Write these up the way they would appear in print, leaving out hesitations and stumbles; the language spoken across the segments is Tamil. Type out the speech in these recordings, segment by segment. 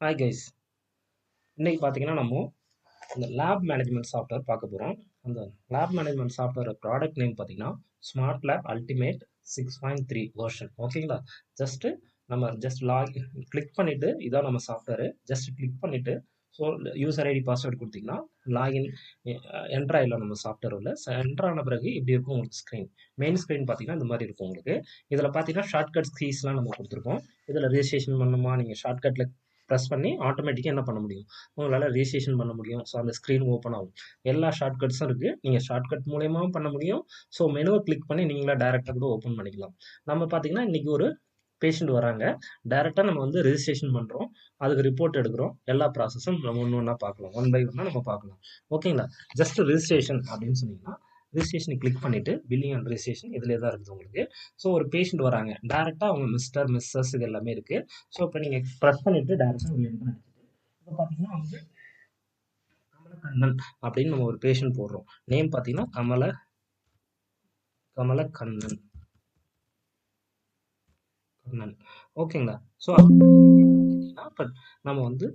ஹாய் கைஸ், இன்னைக்கு பார்த்தீங்கன்னா நம்ம இந்த லேப் மேனேஜ்மெண்ட் சாஃப்ட்வேர் பார்க்க போகிறோம். அந்த lab management software product name பார்த்தீங்கன்னா ஸ்மார்ட் லேப் அல்டிமேட் 6.3 வெர்ஷன். ஓகேங்களா? ஜஸ்ட் நம்ம கிளிக் பண்ணிட்டு இதான் நம்ம சாஃப்ட்வேர். ஜஸ்ட் கிளிக் பண்ணிட்டு ஸோ யூசர் ஐடி பாஸ்வேர்டு கொடுத்தீங்கன்னா லாகின் என்ட்ரு ஆயிடலாம் நம்ம சாஃப்ட்வேர் உள்ள. என்ட்ரு ஆன பிறகு இப்படி இருக்கும் உங்களுக்கு ஸ்க்ரீன். மெயின் ஸ்க்ரீன் பார்த்தீங்கன்னா இந்த மாதிரி இருக்கும் உங்களுக்கு. இதில் பார்த்தீங்கன்னா ஷார்ட்கட் கீஸ்லாம் நம்ம கொடுத்துருக்கோம். இதில் ரெஜிஸ்ட்ரேஷன் பண்ணணுமா, நீங்கள் ஷார்ட்கட்டில் ப்ரெஸ் பண்ணி ஆட்டோமேட்டிக்காக என்ன பண்ண முடியும், உங்களால் ரெஜிஸ்ட்ரேஷன் பண்ண முடியும். ஸோ அந்த ஸ்க்ரீன் ஓப்பன் ஆகும். எல்லா ஷார்ட்கட்ஸும் இருக்குது. நீங்கள் ஷார்ட்கட் மூலியமாகவும் பண்ண முடியும். ஸோ மெனுவை கிளிக் பண்ணி நீங்களா டேரெக்டாக கூட ஓப்பன் பண்ணிக்கலாம். நம்ம பார்த்தீங்கன்னா இன்றைக்கி ஒரு பேஷண்ட் வராங்க. டேரெக்டாக நம்ம வந்து ரெஜிஸ்ட்ரேஷன் பண்ணுறோம், அதுக்கு ரிப்போர்ட் எடுக்கிறோம். எல்லா ப்ராசஸும் நம்ம ஒன்று ஒன்றா பார்க்கலாம், ஒன் பை ஒன்னாக நம்ம பார்க்கலாம். ஓகேங்களா? ஜஸ்ட் ரெஜிஸ்ட்ரேஷன் அப்படின்னு சொன்னீங்கன்னா ரெஜிஸ்ட்ரேஷனை கிளிக் பண்ணிவிட்டு பில்லிங் அண்ட் ரெஜிஸ்ட்ரேஷன் இதில் தான் இருக்குது உங்களுக்கு. ஸோ ஒரு பேஷண்ட் வராங்க, டேரெக்டாக அவங்க மிஸ்டர் மிஸ்ஸஸ் இது எல்லாமே இருக்குது. ஸோ இப்போ நீங்கள் ப்ரெஸ் பண்ணிவிட்டு டேரெக்டாக உள்ள என்ட்ரு அடிச்சுட்டு இப்போ பார்த்தீங்கன்னா வந்து கமலக்கண்ணன் அப்படின்னு நம்ம ஒரு பேஷண்ட் போடுறோம். நேம் பார்த்தீங்கன்னா கமலக்கண்ணன். ஓகேங்களா? ஸோ இப்போ நம்ம வந்து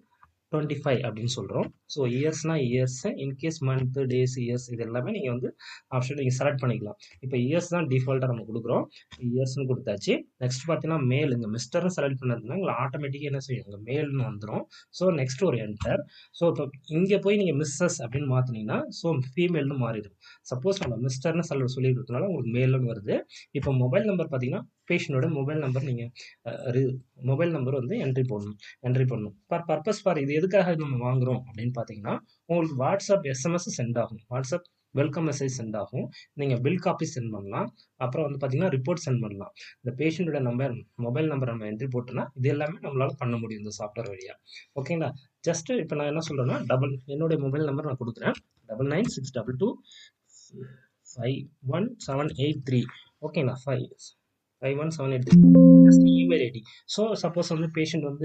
25 அப்படின்னு சொல்கிறோம். ஸோ இயர்ஸ்னா years, in case month days years இது எல்லாமே நீங்கள் வந்து ஆப்ஷன் நீங்கள் செலக்ட் பண்ணிக்கலாம். இப்போ இயர்ஸ் தான் டிஃபால்ட்டாக நம்ம கொடுக்குறோம். இயர்ஸ்னு கொடுத்தாச்சு. நெக்ஸ்ட் பார்த்தீங்கன்னா மேல், இங்கே மிஸ்டர்னு செலக்ட் பண்ணதுன்னா உங்களை ஆட்டோமேட்டிக்காக என்ன செய்யும், இங்கே மேல்னு வந்துடும். ஸோ நெக்ஸ்ட் ஒரு என்டர். ஸோ இப்போ இங்கே போய் நீங்கள் மிஸ்ஸஸ் அப்படின்னு மாற்றினீங்கன்னா ஸோ ஃபீமேல்னு மாறிடும். சப்போஸ் நம்ம மிஸ்டர்னு சொல்லி கொடுத்தனால உங்களுக்கு மேல்னு வருது. இப்போ மொபைல் நம்பர் பார்த்தீங்கன்னா பேஷண்டோட மொபைல் நம்பர் நீங்கள் மொபைல் நம்பர் வந்து என்ட்ரி பண்ணணும். பர்பஸ் ஃபார் இது எதுக்காக நம்ம வாங்குறோம் அப்படின்னு பார்த்தீங்கன்னா உங்களுக்கு வாட்ஸ்அப் எஸ்எம்எஸ் சென்ட் ஆகும், வாட்ஸ்அப் வெல்கம் மெசேஜ் சென்ட் ஆகும். நீங்கள் பில் காப்பி சென்ட் பண்ணலாம். அப்புறம் வந்து பார்த்தீங்கன்னா ரிப்போர்ட் சென்ட் பண்ணலாம். இந்த பேஷண்டோட மொபைல் நம்பர் நம்ம என்ட்ரி போட்டோன்னா இது எல்லாமே நம்மளால பண்ண முடியும் இந்த சாஃப்ட்வேர் வழியாக. ஓகேங்களா? ஜஸ்ட் இப்போ நான் என்ன சொல்கிறேன்னா என்னுடைய மொபைல் நம்பர் நான் கொடுக்குறேன் 9962251783. ஓகேங்களா? 51783 just email ID. So suppose வந்து பேஷண்ட் வந்து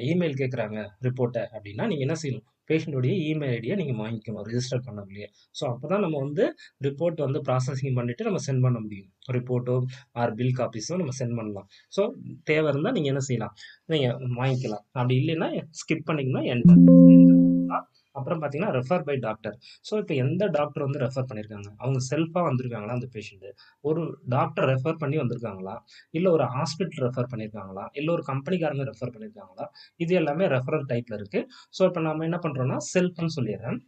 இமெயில் கேட்குறாங்க ரிப்போர்ட்டை அப்படின்னா நீங்கள் என்ன செய்யணும், பேஷண்ட்டோடைய இமெயில் ஐடியை நீங்கள் வாங்கிக்கணும் ரெஜிஸ்டர் பண்ணலையே. ஸோ அப்போ தான் நம்ம வந்து ரிப்போர்ட் வந்து ப்ராசஸிங் பண்ணிவிட்டு நம்ம சென்ட் பண்ண முடியும். ரிப்போர்ட்டோ ஆர் பில் காப்பீஸோ நம்ம சென்ட் பண்ணலாம். ஸோ தேவை இருந்தால் நீங்கள் என்ன செய்யலாம், நீங்கள் வாங்கிக்கலாம். அப்படி இல்லைன்னா ஸ்கிப் பண்ணிங்கன்னா என்டர். அப்புறம் பார்த்தீங்கன்னா ரெஃபர் பை டாக்டர். ஸோ இப்போ எந்த டாக்டர் வந்து ரெஃபர் பண்ணியிருக்காங்க, அவங்க செல்ஃபாக வந்திருக்காங்களா அந்த பேஷண்ட்டு, ஒரு டாக்டர் ரெஃபர் பண்ணி வந்திருக்காங்களா, இல்லை ஒரு ஹாஸ்பிட்டல் ரெஃபர் பண்ணியிருக்காங்களா, இல்லை ஒரு கம்பெனிக்காரங்க ரெஃபர் பண்ணியிருக்காங்களா, இது எல்லாமே ரெஃபரல் டைப்பில் இருக்குது. ஸோ இப்போ நம்ம என்ன பண்ணுறோன்னா செல்ஃப்னு சொல்லிடுறேன்.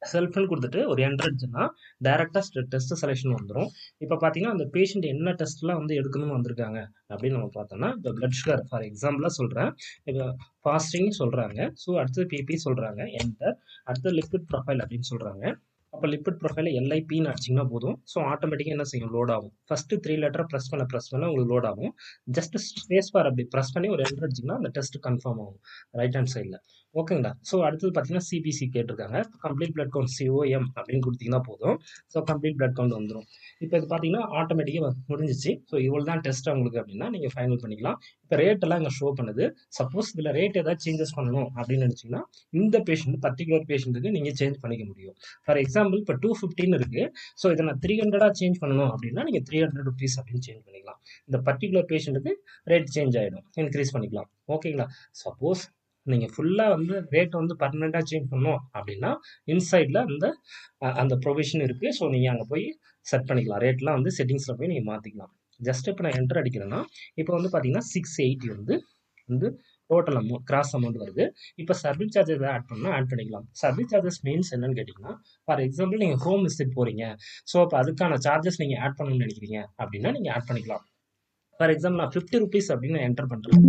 செல்ஃப்னு கொடுத்துட்டு ஒரு என்ட்ரு அடிச்சுன்னா டேரெக்டாக டெஸ்ட் செலெக்ஷன் வந்துடும். இப்போ பார்த்தீங்கன்னா அந்த பேஷண்ட் என்ன டெஸ்ட்லாம் வந்து எடுக்கணும்னு வந்திருக்காங்க அப்படின்னு நம்ம பார்த்தோம்னா இப்போ பிளட் சுகர் ஃபார் எக்ஸாம்பிளாக சொல்கிறேன். இப்போ ஃபாஸ்டிங் சொல்கிறாங்க. ஸோ அடுத்தது பிபி சொல்கிறாங்க, என்டர். அடுத்தது லிக்விட் ப்ரொஃபைல் அப்படின்னு சொல்கிறாங்க. அப்போ லிக்விட் ப்ரொஃபைல LIPன்னு அடிச்சிங்கன்னா போதும். ஸோ ஆட்டோமேட்டிக்காக என்ன செய்யும், லோட் ஆகும். ஃபஸ்ட்டு 3 லெட்டரை ப்ரெஸ் பண்ண உங்களுக்கு லோட் ஆகும். ஜஸ்ட் ஸ்பேஸ் பார் அப்படி ப்ரெஸ் பண்ணி ஒரு என்ட்ரு அடிச்சிங்கன்னா அந்த டெஸ்ட் கன்ஃபார்ம் ஆகும் ரைட் ஹேண்ட் சைடில். ஓகேங்களா? ஸோ அடுத்தது பார்த்தீங்கன்னா சிபிசி கேட்டிருக்காங்க. கம்ப்ளீட் பிளட் கவுண்ட் COM அப்படின்னு கொடுத்தீங்கன்னா போதும். ஸோ கம்ப்ளீட் பிளட் கவுண்ட் வந்துடும். இப்போ இது பார்த்தீங்கன்னா ஆட்டோமேட்டிக்காக முடிஞ்சிச்சு. ஸோ இவ்வளோ தான் டெஸ்ட் உங்களுக்கு அப்படின்னா நீங்கள் ஃபைனல் பண்ணிக்கலாம். இப்போ ரேட் எல்லாம் இங்கே ஷோ பண்ணுது. சப்போஸ் இதில் ரேட் ஏதாவது சேஞ்சஸ் பண்ணணும் அப்படின்னு நினச்சிங்கன்னா இந்த பர்டிகுலர் பேஷண்ட்டுக்கு நீங்கள் சேஞ்ச் பண்ணிக்க முடியும். ஃபார் எக்ஸாம்பிள் இப்போ 215 இருக்குது. ஸோ இதை நான் 300 சேஞ்ச் பண்ணணும் அப்படின்னா நீங்கள் 300 rupees அப்படின்னு சேஞ்ச் பண்ணிக்கலாம். இந்த பர்டிகுலர் பேஷண்ட்டுக்கு ரேட் சேஞ்ச் ஆகிடும், இன்க்ரீஸ் பண்ணிக்கலாம். ஓகேங்களா? சப்போஸ் நீங்கள் ஃபுல்லாக வந்து ரேட் வந்து பர்மனெண்ட்டாக சேஞ்ச் பண்ணணும் அப்படின்னா இன்சைடில் அந்த ப்ரொவிஷன் இருக்குது. ஸோ நீங்கள் அங்கே போய் செட் பண்ணிக்கலாம். ரேட்லாம் வந்து செட்டிங்ஸில் போய் நீங்கள் மாற்றிக்கலாம். ஜஸ்ட் இப்போ நான் என்டர் அடிக்கிறேன்னா இப்போ வந்து பார்த்தீங்கன்னா 680 வந்து டோட்டல் கிராஸ் அமௌண்ட் வருது. இப்போ சர்வீஸ் சார்ஜஸ் ஆட் பண்ணால் ஆட் பண்ணிக்கலாம். சர்வீஸ் சார்ஜஸ் மீன்ஸ் என்னன்னு கேட்டிங்கன்னா ஃபார் எக்ஸாம்பிள் நீங்கள் ஹோம் விசிட் போகிறீங்க. ஸோ அப்போ அதுக்கான சார்ஜஸ் நீங்கள் ஆட் பண்ணணும்னு நினைக்கிறீங்க அப்படின்னா நீங்கள் ஆட் பண்ணிக்கலாம். ஃபார் எக்ஸாம்பிள் நான் 50 rupees அப்படின்னு என்டர் பண்ணுறேன்,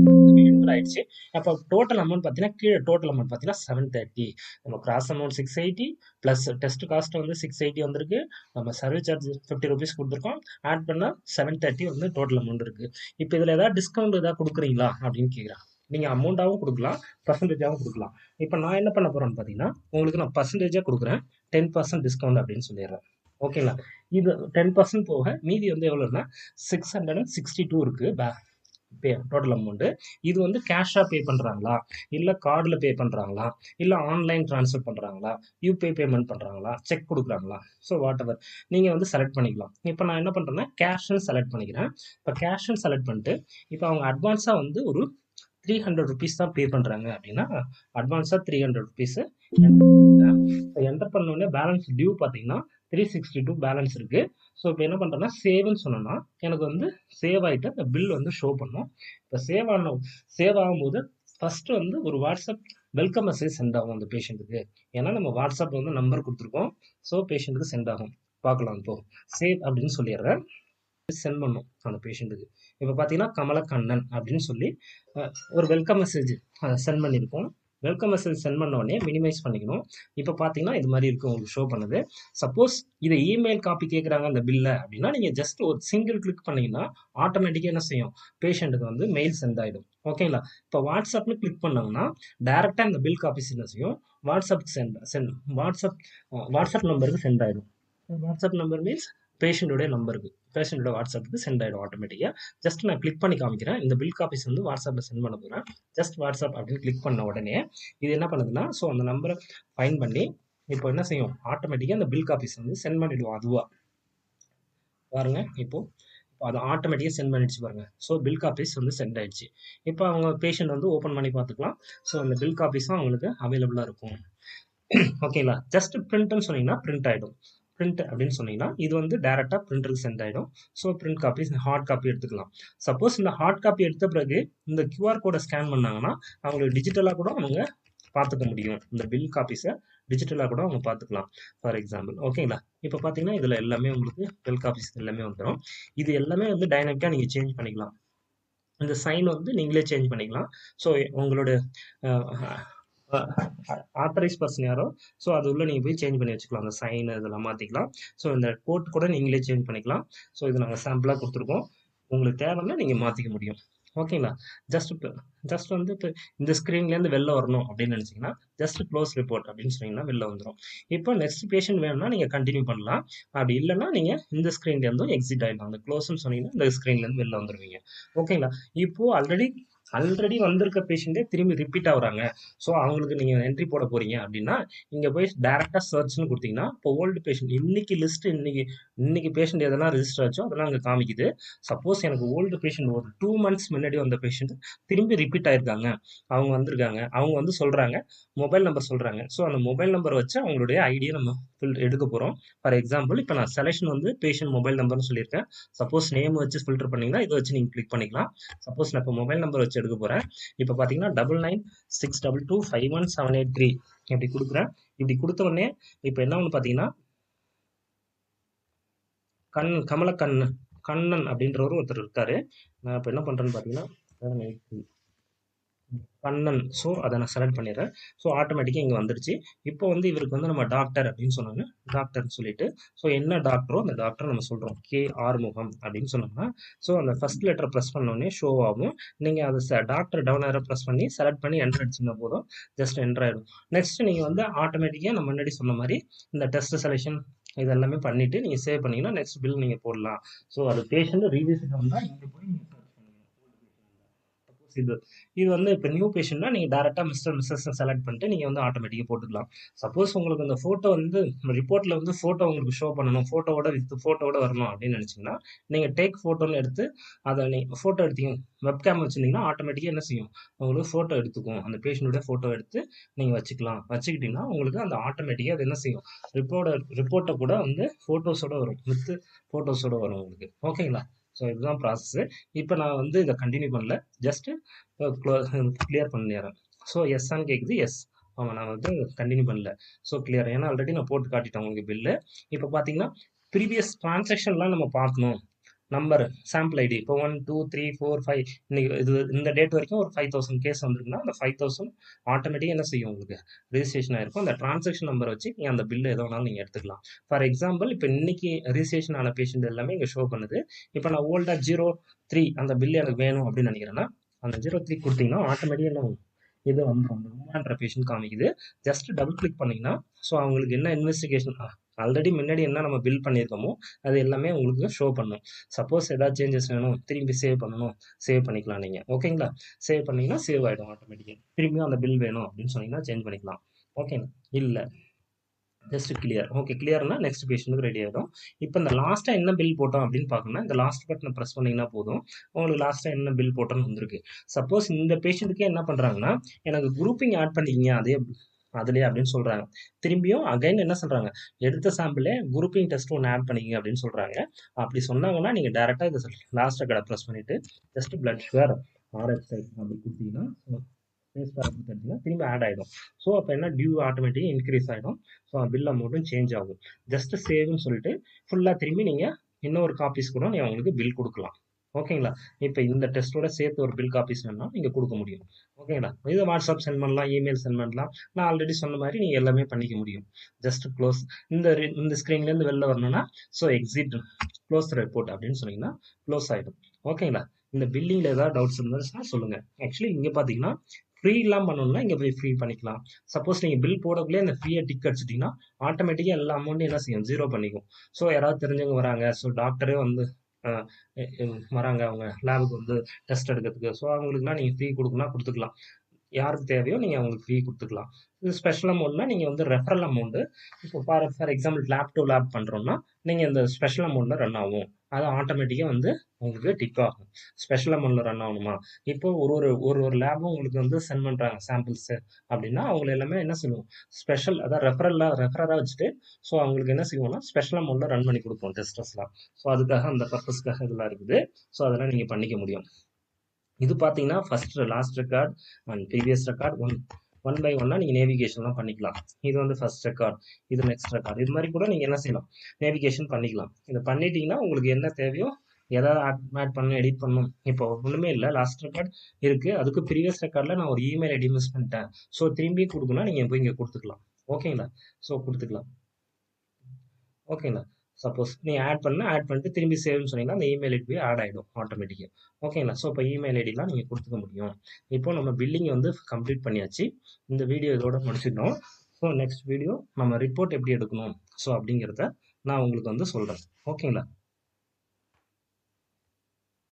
என்டர் ஆயிடுச்சு. அப்போ டோட்டல் அமௌண்ட் பார்த்தீங்கன்னா கீழே டோட்டல் அமௌண்ட் பார்த்தீங்கன்னா 730. நம்ம cross amount 680 plus test cost வந்து 680 வந்திருக்கு. நம்ம சர்வீஸ் சார்ஜ் 50 rupees கொடுத்துருக்கோம். ஆட் பண்ணால் 730 வந்து டோட்டல் அமௌண்ட் இருக்குது. இப்போ இதில் ஏதாவது டிஸ்கவுண்ட் ஏதாவது கொடுக்குறீங்களா அப்படின்னு கேட்குறேன். நீங்கள் அமௌண்ட்டாகவும் கொடுக்கலாம், பர்சன்டேஜாகவும் கொடுக்கலாம். இப்போ நான் என்ன பண்ண போகிறேன்னு பார்த்தீங்கன்னா உங்களுக்கு நான் பர்சன்டேஜாக கொடுக்குறேன், 10% டிஸ்கவுண்ட் அப்படின்னு சொல்லிடுறேன். ஓகேங்களா? இது 10% போக மீதி வந்து எவ்வளோன்னா 662 இருக்குது டோட்டல் அமௌண்ட்டு. இது வந்து கேஷாக பே பண்ணுறாங்களா, இல்லை கார்டில் பே பண்ணுறாங்களா, இல்லை ஆன்லைன் ட்ரான்ஸ்ஃபர் பண்ணுறாங்களா, யூபிஐ பேமெண்ட் பண்ணுறாங்களா, செக் கொடுக்குறாங்களா, ஸோ வாட் எவர் நீங்கள் வந்து செலக்ட் பண்ணிக்கலாம். இப்போ நான் என்ன பண்ணுறேன்னா கேஷ்னு செலக்ட் பண்ணிக்கிறேன். இப்போ கேஷ்னு செலக்ட் பண்ணிட்டு இப்போ அவங்க அட்வான்ஸாக வந்து ஒரு ₹300 தான் பே பண்ணுறாங்க அப்படின்னா அட்வான்ஸாக ₹300 என்டர் பண்ணோடனே பேலன்ஸ் டியூ பார்த்தீங்கன்னா 362 பேலன்ஸ் இருக்குது. ஸோ இப்போ என்ன பண்ணுறேன்னா சேவ்னு சொன்னோன்னா எனக்கு வந்து சேவ் ஆகிட்டு அந்த பில் வந்து ஷோ பண்ணும். இப்போ சேவ் ஆகும்போது ஃபஸ்ட்டு வந்து ஒரு வாட்ஸ்அப் வெல்கம் மெசேஜ் சென்ட் ஆகும் அந்த பேஷண்ட்டுக்கு. ஏன்னா நம்ம வாட்ஸ்அப் வந்து நம்பர் கொடுத்துருக்கோம். ஸோ பேஷண்ட்டுக்கு சென்ட் ஆகும். பார்க்கலாம் இப்போ சேவ் அப்படின்னு சொல்லிடுறேன். சென்ட் பண்ணும் அந்த பேஷண்ட்டுக்கு. இப்போ பார்த்தீங்கன்னா கமலக்கண்ணன் அப்படின்னு சொல்லி ஒரு வெல்கம் மெசேஜ் சென்ட் பண்ணியிருக்கோம். வெல்கம் மெசேஜ் சென்ட் பண்ண உடனே மினிமைஸ் பண்ணிக்கணும். இப்போ பார்த்தீங்கன்னா இது மாதிரி இருக்கு உங்களுக்கு ஷோ பண்ணுது. சப்போஸ் இதை இமெயில் காப்பி கேட்குறாங்க அந்த பில்லை அப்படின்னா நீங்கள் ஜஸ்ட் ஒரு சிங்கிள் கிளிக் பண்ணீங்கன்னா ஆட்டோமேட்டிக்காக என்ன செய்யும், பேஷண்ட்டுக்கு வந்து மெயில் சென்ட் ஆகிடும். ஓகேங்களா? இப்போ வாட்ஸ்அப்னு கிளிக் பண்ணோம்னா டேரெக்டாக இந்த பில் காப்பீஸ் என்ன செய்யும், வாட்ஸ்அப் நம்பருக்கு சென்ட் ஆகிடும். வாட்ஸ்அப் நம்பர் மீன்ஸ் பேஷண்ட்டோட நம்பருக்கு, பேஷண்ட்டோட வாட்ஸ்அப்புக்கு சென்ட் ஆகிடும் ஆட்டோமேட்டிக்காக. ஜஸ்ட் நான் கிளிக் பண்ணி காமிக்கிறேன். இந்த பில் காப்பீஸ் வந்து வாட்ஸ்அப்பில் சென்ட் பண்ண போகிறேன். ஜஸ்ட் வாட்ஸ்அப் அப்படின்னு கிளிக் பண்ண உடனே இது என்ன பண்ணுதுன்னா, ஸோ அந்த நம்பரை ஃபைன் பண்ணி இப்போ என்ன செய்யும், ஆட்டோமேட்டிக்காக அந்த பில் காப்பீஸ் வந்து சென்ட் பண்ணிவிடுவோம். அதுவாக பாருங்க, இப்போ அது ஆட்டோமேட்டிக்காக சென்ட் பண்ணிடுச்சு பாருங்க. ஸோ பில் காப்பீஸ் வந்து சென்ட் ஆயிடுச்சு. இப்போ அவங்க பேஷண்ட் வந்து ஓப்பன் பண்ணி பார்த்துக்கலாம். ஸோ அந்த பில் காப்பீஸும் அவங்களுக்கு அவைலபிளாக இருக்கும். ஓகேங்களா? ஜஸ்ட் பிரிண்ட்னு சொன்னீங்கன்னா பிரிண்ட் ஆகிடும். பிரிண்ட் அப்படின்னு சொன்னீங்கன்னா இது வந்து டேரெக்டாக பிரிண்டருக்கு சென்ட் ஆகிடும். So print copy, hard copy எடுத்துக்கலாம். சப்போஸ் இந்த ஹார்ட் காப்பி எடுத்த பிறகு இந்த கியூஆர் கோடை ஸ்கேன் பண்ணாங்கன்னா அவங்களுக்கு டிஜிட்டலாக கூட அவங்க பார்த்துக்க முடியும். இந்த பில் காப்பீஸை டிஜிட்டலாக கூட அவங்க பார்த்துக்கலாம் ஃபார் எக்ஸாம்பிள். ஓகேங்களா? இப்போ பார்த்தீங்கன்னா இதில் எல்லாமே உங்களுக்கு பில் காப்பீஸ் எல்லாமே வந்துடும். இது எல்லாமே வந்து டைனமிக்காக நீங்கள் சேஞ்ச் பண்ணிக்கலாம். இந்த சைன் வந்து நீங்களே சேஞ்ச் பண்ணிக்கலாம். ஸோ உங்களோட ஆத்தரைஸ் பர்சன் யாரோ, ஸோ அது உள்ள நீங்கள் போய் சேஞ்ச் பண்ணி வச்சுக்கலாம். அந்த சைன் இதெல்லாம் மாற்றிக்கலாம். ஸோ இந்த கோட் கூட நீங்களே சேஞ்ச் பண்ணிக்கலாம். ஸோ இது நாங்கள் சாம்பிளாக கொடுத்துருக்கோம். உங்களுக்கு தேவைன்னா நீங்கள் மாற்றிக்க முடியும். ஓகேங்களா? ஜஸ்ட் வந்து இப்போ இந்த ஸ்க்ரீன்லேருந்து வெளில வரணும் அப்படின்னு நினச்சிங்கன்னா ஜஸ்ட் க்ளோஸ் ரிப்போர்ட் அப்படின்னு சொன்னீங்கன்னா வெளில வந்துடும். இப்போ நெக்ஸ்ட் பேஷண்ட் வேணும்னா நீங்கள் கண்டினியூ பண்ணலாம். அப்படி இல்லைன்னா நீங்கள் இந்த ஸ்க்ரீன்லேருந்தும் எக்ஸிட் ஆகிடலாம். அந்த க்ளோஸ்ன்னு சொன்னீங்கன்னா இந்த ஸ்க்ரீன்லேருந்து வெளில வந்துடுவீங்க. ஓகேங்களா? இப்போது ஆல்ரெடி வந்திருக்க பேஷண்ட்டே திரும்பி ரிப்பீட் ஆகுறாங்க. ஸோ அவங்களுக்கு நீங்கள் என்ட்ரி போட போகிறீங்க அப்படின்னா இங்கே போய் டேரெக்டாக சர்ச்னு கொடுத்தீங்கன்னா இப்போ ஓல்டு பேஷண்ட் இன்னைக்கு லிஸ்ட்டு இன்னைக்கு பேஷண்ட் எதெல்லாம் ரெஜிஸ்டர் ஆச்சோ அதெல்லாம் அங்கே காமிக்குது. சப்போஸ் எனக்கு ஓல்டு பேஷண்ட் ஒரு 2 months முன்னாடி வந்த பேஷண்ட் திரும்பி ரிப்பீட் ஆயிருக்காங்க, அவங்க வந்திருக்காங்க, அவங்க வந்து சொல்கிறாங்க, மொபைல் நம்பர் சொல்கிறாங்க. ஸோ அந்த மொபைல் நம்பர் வச்சு அவங்களுடைய ஐடியை நம்ம எடுக்க போகிறோம். ஃபார் எக்ஸாம்பிள் இப்போ நான் செலெக்ஷன் வந்து பேஷண்ட் மொபைல் நம்பர்னு சொல்லியிருக்கேன். சப்போஸ் நேம் வச்சு ஃபில்டர் பண்ணிங்கன்னா இதை வச்சு நீங்கள் கிளிக் பண்ணிக்கலாம். சப்போஸ் நான் இப்போ மொபைல் நம்பர் வச்சு எடுக்க போகிறேன். இப்போ பார்த்தீங்கன்னா 9962251783 இப்படி கொடுக்குறேன். இப்படி கொடுத்த உடனே இப்போ என்ன ஒன்று பார்த்தீங்கன்னா கமலக்கண்ணன் அப்படின்றவர் ஒருத்தர் இருக்காரு. நான் இப்போ என்ன பண்ணுறேன்னு பார்த்தீங்கன்னா 783 கண்ணன். ஸோ அதை நான் செலக்ட் பண்ணிடுறேன். ஸோ ஆட்டோமேட்டிக்காக இங்கே வந்துடுச்சு. இப்போ வந்து இவருக்கு வந்து நம்ம டாக்டர் அப்படின்னு சொன்னாங்க. டாக்டர்னு சொல்லிட்டு ஸோ என்ன டாக்டரோ அந்த டாக்டரை நம்ம சொல்கிறோம். கே ஆறுமுகம் அப்படின்னு சொன்னோம்னா ஸோ அந்த ஃபர்ஸ்ட் லெட்டர் ப்ரெஸ் பண்ணோடனே ஷோ ஆகும். நீங்கள் அதை டாக்டர் டவுன் ஆகிற ப்ரெஸ் பண்ணி செலக்ட் பண்ணி என்ட்ரு அடிச்சிங்கன்னா போதும், ஜஸ்ட் என்ட்ரு ஆகிடும். நெக்ஸ்ட் நீங்கள் வந்து ஆட்டோமேட்டிக்காக நம்ம முன்னாடி சொன்ன மாதிரி இந்த டெஸ்ட் செலெக்ஷன் இது எல்லாமே பண்ணிவிட்டு நீங்கள் சேவ் பண்ணிங்கன்னா நெக்ஸ்ட் பில் நீங்கள் போடலாம். ஸோ அது பேஷண்ட் ரீவிசிட் வந்தால் இங்கே போய் நீங்கள் இது வந்து இப்போ நியூ பேஷண்ட்னா நீங்கள் டேரெக்டாக மிஸ்டர் மிஸ்ஸஸ் செலக்ட் பண்ணிட்டு நீங்கள் வந்து ஆட்டோமேட்டிக்காக போட்டுக்கலாம். சப்போஸ் உங்களுக்கு அந்த ஃபோட்டோ வந்து ரிப்போர்ட்டில் வந்து ஃபோட்டோ உங்களுக்கு ஷோ பண்ணணும், ஃபோட்டோவோட வரணும் அப்படின்னு நினச்சிங்கன்னா நீங்கள் டேக் ஃபோட்டோன்னு எடுத்து அதை நீங்கள் ஃபோட்டோ எடுத்தீங்க, வெப்கேம் வச்சுருந்தீங்கன்னா ஆட்டோமேட்டிக்காக என்ன செய்யும், உங்களுக்கு ஃபோட்டோ எடுத்துக்கும். அந்த பேஷண்ட்டோட ஃபோட்டோ எடுத்து நீங்கள் வச்சுக்கிட்டிங்கன்னா உங்களுக்கு அந்த ஆட்டோமேட்டிக்காக அது என்ன செய்யும், ரிப்போர்ட்டை கூட வந்து ஃபோட்டோஸோட வரும், வித் ஃபோட்டோஸோட வரும் உங்களுக்கு. ஓகேங்களா? ஸோ இதுதான் ப்ராசஸ்ஸு. இப்போ நான் வந்து இதை கண்டினியூ பண்ணல, ஜஸ்ட்டு கிளியர் பண்ணிடுறேன். ஸோ எஸ்ஸான்னு கேட்குது, எஸ். ஆமாம், நான் வந்து கண்டினியூ பண்ணல. ஸோ கிளியர், ஏன்னா ஆல்ரெடி நான் போட்டு காட்டிட்டேன் உங்களுக்கு பில்லு. இப்போ பார்த்தீங்கன்னா ப்ரீவியஸ் ட்ரான்சாக்ஷன்லாம் நம்ம பார்க்கணும். நம்பர் சாம்பிள் ஐடி இப்போ 1 2 3 4 5 இன்னைக்கு இது இந்த டேட் வரைக்கும் ஒரு 5000 கேஸ் வந்திருக்குன்னா அந்த 5000 ஆட்டோமேட்டிக்காக என்ன செய்யும், உங்களுக்கு ரிஜிஸ்ட்ரேஷன் ஆயிருக்கும். அந்த டிரான்சாக்ஷன் நம்பர் வச்சு நீங்கள் அந்த பில்லு எதோ வேணாலும் நீங்கள் எடுத்துக்கலாம். ஃபார் எக்ஸாம்பிள் இப்போ இன்னைக்கு ரிஜிஸ்ட்ரேஷன் ஆன பேஷண்ட் எல்லாமே இங்கே ஷோ பண்ணுது. இப்போ நான் ஓல்டா 03 அந்த பில்லு எனக்கு வேணும் அப்படின்னு நினைக்கிறேன்னா அந்த 03 கொடுத்தீங்கன்னா ஆட்டோமேட்டிக்காக என்ன இது வந்துடும், உமான்ற பேஷண்ட் காமிக்குது. ஜஸ்ட் டபுள் கிளிக் பண்ணிங்கன்னா ஸோ அவங்களுக்கு என்ன இன்வெஸ்டிகேஷன் ஆல்ரெடி முன்னாடி என்ன நம்ம பில் பண்ணியிருக்கோமோ அது எல்லாமே உங்களுக்கு ஷோ பண்ணும். சப்போஸ் ஏதாவது சேஞ்சஸ் வேணும், திரும்பி சேவ் பண்ணணும், சேவ் பண்ணிக்கலாம் நீங்கள். ஓகேங்களா? சேவ் பண்ணிங்கன்னா சேவ் ஆகிடும் ஆட்டோமேட்டிக்காக. திரும்பியும் அந்த பில் வேணும் அப்படின்னு சொன்னீங்கன்னா சேஞ்ச் பண்ணிக்கலாம். ஓகேங்களா? இல்லை ஜஸ்ட் கிளியர். ஓகே, கிளியர்னா நெக்ஸ்ட் பேஷண்ட்டுக்கு ரெடி ஆகிடும். இப்போ இந்த லாஸ்ட்டாக என்ன பில் போட்டோம் அப்படின்னு பார்க்கணும்னா இந்த லாஸ்ட் பட்டனை ப்ரெஸ் பண்ணிங்கன்னா போதும், உங்களுக்கு லாஸ்ட்டாக என்ன பில் போட்டோன்னு வந்திருக்கு. சப்போஸ் இந்த பேஷண்ட்டுக்கே என்ன பண்ணுறாங்கன்னா எனக்கு குரூப்பிங் ஆட் பண்ணிக்கிங்க அதுலேயே அப்படின்னு சொல்கிறாங்க. திரும்பியும் அகைன் என்ன சொல்கிறாங்க, எடுத்த சாம்பிளே குரூப்பிங் டெஸ்ட் ஒன்று ஆட் பண்ணிக்கிங்க அப்படின்னு சொல்கிறாங்க. அப்படி சொன்னாங்கன்னா நீங்கள் டேரெக்டாக இதை லாஸ்ட்டை கடை ப்ரெஸ் பண்ணிவிட்டு ஜஸ்ட் பிளட் ஷுகர் ஆர்ஹெச் அப்படி கொடுத்தீங்கன்னா திரும்பி ஆட் ஆகிடும். ஸோ அப்போ என்ன டியூ ஆட்டோமேட்டிக்காக இன்க்ரீஸ் ஆகிடும். ஸோ பில் அமௌண்ட்டும் சேஞ்ச் ஆகும். ஜஸ்ட் சேவ்னு சொல்லிட்டு ஃபுல்லாக திரும்பி நீங்கள் இன்னொரு காப்பீஸ் கூட நீங்கள் அவங்களுக்கு பில் கொடுக்கலாம். ஓகேங்களா? இப்போ இந்த டெஸ்ட்டோட சேர்த்து ஒரு பில் காப்பீஸ் வேணும்னா நீங்கள் கொடுக்க முடியும். ஓகேங்களா? இதை வாட்ஸ்அப் சென்ட் பண்ணலாம், இமெயில் சென்ட் பண்ணலாம். நான் ஆல்ரெடி சொன்ன மாதிரி நீங்கள் எல்லாமே பண்ணிக்க முடியும். ஜஸ்ட் க்ளோஸ் இந்த ஸ்க்ரீன்லேருந்து வெளில வரணும்னா ஸோ எக்ஸிட் க்ளோஸ் ரிப்போர்ட் அப்படின்னு சொன்னீங்கன்னா க்ளோஸ் ஆகிடும். ஓகேங்களா? இந்த பில்லிங்கில் ஏதாவது டவுட்ஸ் இருந்துச்சுன்னா சொல்லுங்கள். ஆக்சுவலி இங்கே பார்த்தீங்கன்னா ஃப்ரீ எல்லாம் பண்ணணும்னா இங்கே போய் ஃப்ரீ பண்ணிக்கலாம். சப்போஸ் நீங்கள் பில் போடக்குள்ளே இந்த ஃப்ரீயாக டிக் அடிச்சிட்டிங்கன்னா ஆட்டோமேட்டிக்காக எல்லா அமௌண்ட்டும் என்ன செய்யும், ஜீரோ பண்ணிக்கும். ஸோ யாராவது தெரிஞ்சவங்க வராங்க, ஸோ டாக்டரே வந்து வராங்க அவங்க லேபுக்கு வந்து டெஸ்ட் எடுக்கிறதுக்கு, ஸோ அவங்களுக்குலாம் நீங்கள் ஃப்ரீ கொடுத்துக்கலாம். யாருக்கு தேவையோ நீங்கள் அவங்களுக்கு ஃப்ரீ கொடுத்துக்கலாம். இது ஸ்பெஷல் அமௌண்ட்னா நீங்கள் வந்து ரெஃபரல் அமௌண்ட்டு இப்போ for example lab to lab பண்ணுறோம்னா நீங்கள் இந்த ஸ்பெஷல் அமௌண்ட்டில் ரன் ஆகும். அது ஆட்டோமேட்டிக்காக வந்து உங்களுக்கு டிக் ஆகும். ஸ்பெஷல் அமௌண்ட்டில் ரன் ஆகணுமா, இப்போ ஒரு லேபும் உங்களுக்கு வந்து சென்ட் பண்ணுறாங்க சாம்பிள்ஸு அப்படின்னா அவங்களை எல்லாமே என்ன செய்வோம், ஸ்பெஷல் அதாவது ரெஃபராக வச்சுட்டு ஸோ அவங்களுக்கு என்ன செய்வோம்னா ஸ்பெஷல் அமௌண்ட்டில் ரன் பண்ணி கொடுப்போம் டெஸ்டர்ஸ்லாம். ஸோ அதுக்காக அந்த பர்பஸ்க்காக இதெல்லாம் இருக்குது. ஸோ அதெல்லாம் நீங்கள் பண்ணிக்க முடியும். இது பார்த்தீங்கன்னா first last record and previous record one by ஒன்னா நீங்கள் நேவிகேஷன்லாம் பண்ணிக்கலாம். இது வந்து ஃபர்ஸ்ட் ரெக்கார்ட், இது நெக்ஸ்ட் ரெக்கார்ட், இது மாதிரி கூட நீங்கள் என்ன செய்யலாம், நேவிகேஷன் பண்ணிக்கலாம். இதை பண்ணிட்டீங்கன்னா உங்களுக்கு என்ன தேவையோ எதாவது ஆட் பண்ணணும், எடிட் பண்ணணும். இப்போ ஒன்றுமே இல்லை, லாஸ்ட் ரெக்கார்ட் இருக்குது, அதுக்கு ப்ரீவியஸ் ரெக்கார்டில் நான் ஒரு இமெயில் ஐடி மிஸ் பண்ணிட்டேன், ஸோ திரும்பி கொடுக்கணும்னா நீங்கள் போய் இங்கே கொடுத்துக்கலாம். ஓகேங்களா? ஸோ கொடுத்துக்கலாம். ஓகேங்களா? சப்போஸ் நீங்கள் ஆட் பண்ணிட்டு திரும்பி சேவ்னு சொன்னீங்கன்னா அந்த இமெயில் ஐடி போய் ஆட் ஆகிடும் ஆட்டோமேட்டிக்காக. ஓகேங்களா? ஸோ இப்போ இமெயில் ஐடிலாம் நீங்கள் கொடுத்துக்க முடியும். இப்போ நம்ம பில்லிங் வந்து கம்ப்ளீட் பண்ணியாச்சு. இந்த வீடியோ இதோட முடிச்சிட்டோம். ஸோ நெக்ஸ்ட் வீடியோ நம்ம ரிப்போர்ட் எப்படி எடுக்கணும் ஸோ அப்படிங்கிறத நான் உங்களுக்கு வந்து சொல்கிறேன். ஓகேங்களா?